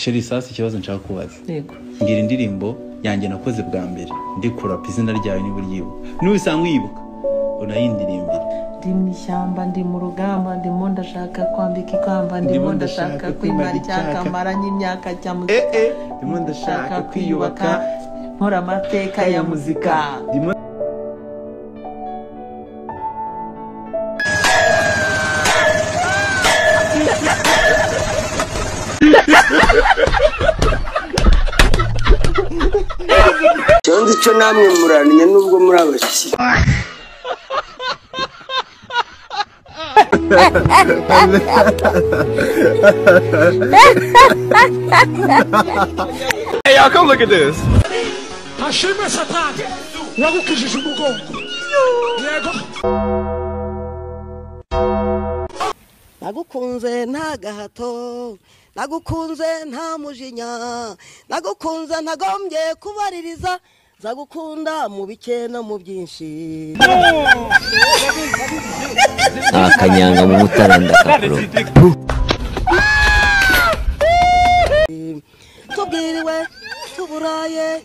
Sheri sasa ikibazo nshaka kubaza. Yego. Ngira indirimbo yanjye nakoze bwa mbere. Ndi kurapa izina ryawe ni buryibuka. N'ubisanga wibuka. Unayindirimbira. Ndi mu ishyamba, ndi mu rugamba, ndimo ndashaka kwambika ikamba, ndimo ndashaka kwimara icyaka, maranye imyaka cya muzika. Ndimo ndashaka kwiyubaka, nkora amateka ya muzika. Cyondi cyo namwe muraniye nubwo muri abaki. Hey y'all, come look at this. Hashime Satani wagukijije umugongo. Yego. Nagukunze nta gahato, nagukunze nta mujinya, nagukunze ntagombye kubaririza, zagukunda mu bike no mu byinshi. Akanyanga mu mutaranda kapro. Tubwiriwe tuburaye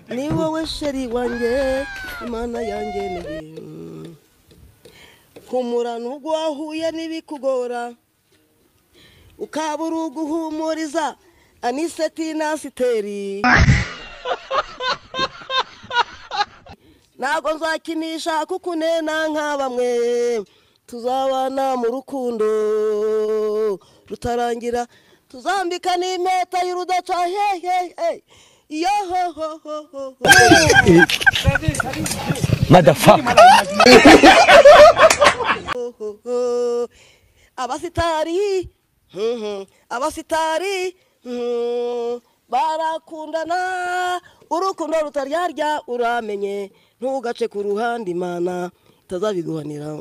ni wowe sheri wanjye, Imana yanjye nige. Humura nubwo wahuye n'ibikugora, ukabura uguhumuriza aniseti na siteri. Ntabwo nzakinisha kukunena nka bamwe, tuzabana mu rukundo rutarangira, tuzambika n'impeta y'urudaca. Yo ho ho ho ho. Motherfucker. Abasitari barakundana, urukundo rutaryarya uramenye, ntugace ku ruhande Imana itazabiguhanira.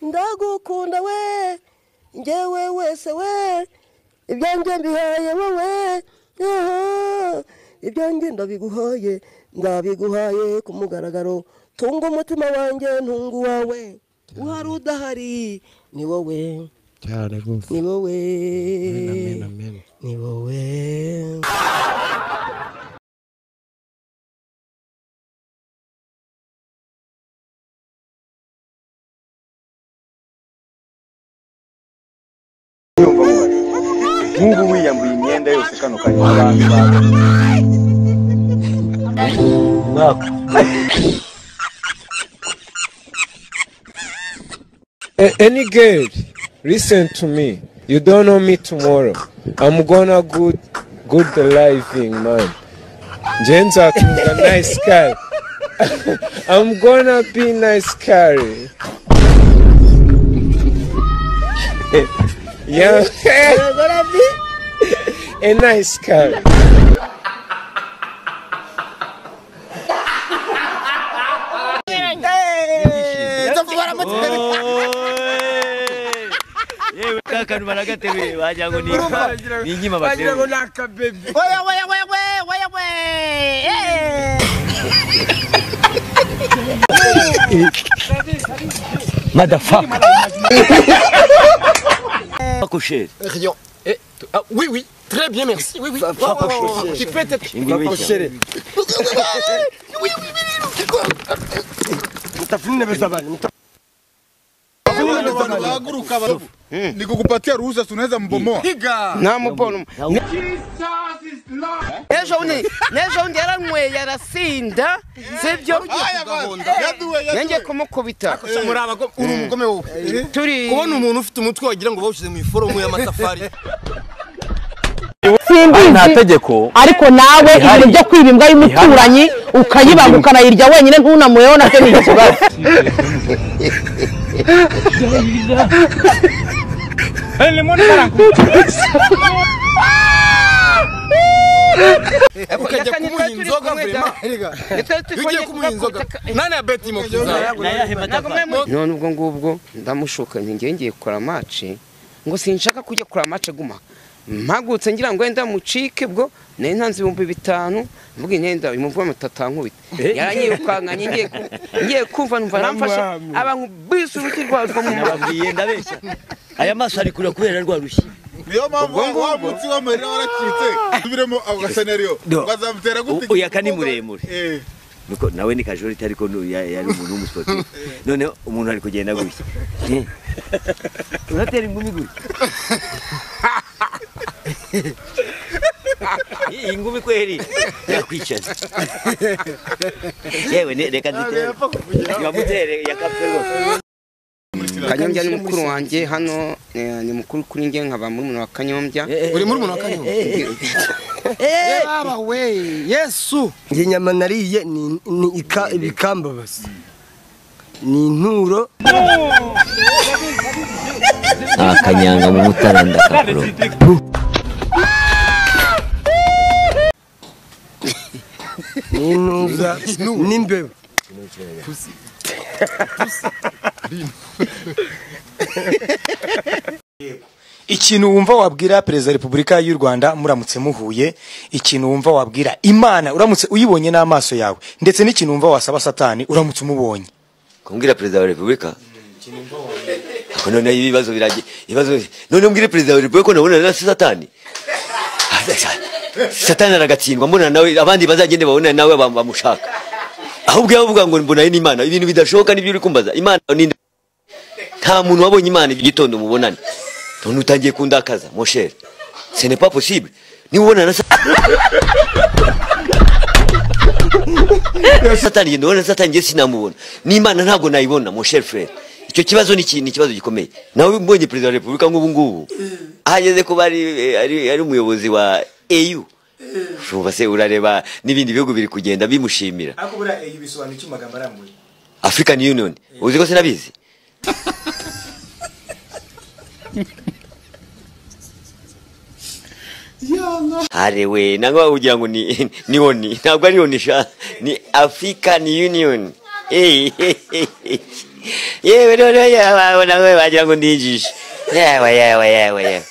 Ndagukunda we, njyewe wese we, ibyanjye mbihaye wowe, ibyanjye ndabiguhaye, ndabiguhaye ku mugaragaro. Tunga umutima wanjye ntungu wawe, uhari udahari ni wowe, ni wowe, ni wowe. Mungu wiyambuye imyenda yose kano kanya. Any girl, listen to me. You don't know me tomorrow. I'm gonna good the living, man. Jenza to a nice guy. I'm gonna be nice guy. Yeah, you're gonna be a nice guy. Kaka baragateruye bajyango ni inyima bateruye. Bajyango naka baby. Oya. Motherfucker. Accoucher. Rien. Oui, très bien, merci. Oui. Tu peux être accoucher. Oui. Mtafuni bezabani. Nikukupatia ruhusa tunaweza mbomoa. Na mbono. Nejo ndi yaranyweye yarasinda, sivyo? Nenge kumukubita. Muraba ko uri umugome wowe. Turi kubona umuntu ufite umutwe wagira ngo bawushize mu iforomo y'amatafari. Ntategeko ariko nawe ibintu byo kwibimbwa y'umuturanyi ukayibanga ukanayirya wenyine ntunamuyeho nacyo ni ikibazo. Ukajya kumuha inzoga vrema. Ugiye kumuha inzoga. Nani abeti mo kiza? None ubwo ndamushuka ngiye gukora match ngo sinshaka kujya kura match guma. mpagutse ngira ngo wenda mucike bwo nentanze 5,000 mvuga intenda imuvuga mutatankubita yaranyirukankanye ngiye kumva numva namfasha abantu bisu rukirwa rwo mu nababwiye ndabeshya aya maso ari kure kubera rwarushye niyo mpamvu wa mutsi w'amarira waracitse tubiremo ako scenario bazamutera gute uya kani muremure nuko nawe ni kajorite ariko yari umuntu w'umusportif none umuntu ari kugenda gutya uratera ingumi gutya ingumi kweli yakwicaza yewe reka nditere yamutere yakapfero Kanyombya ni mukuru wanje hano ni mukuru kuri nge nkaba muri umuntu wa Kanyombya uri muri umuntu wa Kanyombya baba we Yesu nge nyama nariye ni ibikambabazi ni inturo akanyanga mu mutaranda kakuro Ninuza nimbeba ikintu wumva wabwira Perezida wa Repubulika y'u Rwanda muramutse muhuye, ikintu wumva wabwira Imana uramutse uyibonye n'amaso yawe, ndetse n'ikintu wumva wasaba Satani uramutse umubonye. Kumbwira Perezida wa Repubulika none ibibazo biraje ibibazo none mbwire Perezida wa Repubulika nabona na Satani Satani aragatsindwa mbona nawe abandi bazagende babona nawe bamushaka ahubwo yavuga ngo mbona ni Imana ibintu bidashoboka nibyo uri kumbaza Imana ninde nta muntu wabonye Imana igitondo mubonane none utangiye kundakaza mon cher ce n'est pas possible ni ubona na Satani ndabona Satani sinamubona ni Imana ntabwo nayibona mon cher frère icyo kibazo ni kibazo gikomeye nawe mbonye Perezida wa Repubulika ngubu ahageze ko ari umuyobozi wa EU shuba se urareba nibindi bihugu biri kugenda bimushimira akubura EU bisobanura iki magambo arambuye African Union uzi ko sinabizi Arewe nangwa ugira ngo ni oni ntabwo ari onisha ni African Union yewe rero yawe nawe bagira ngo ndinjishe yewe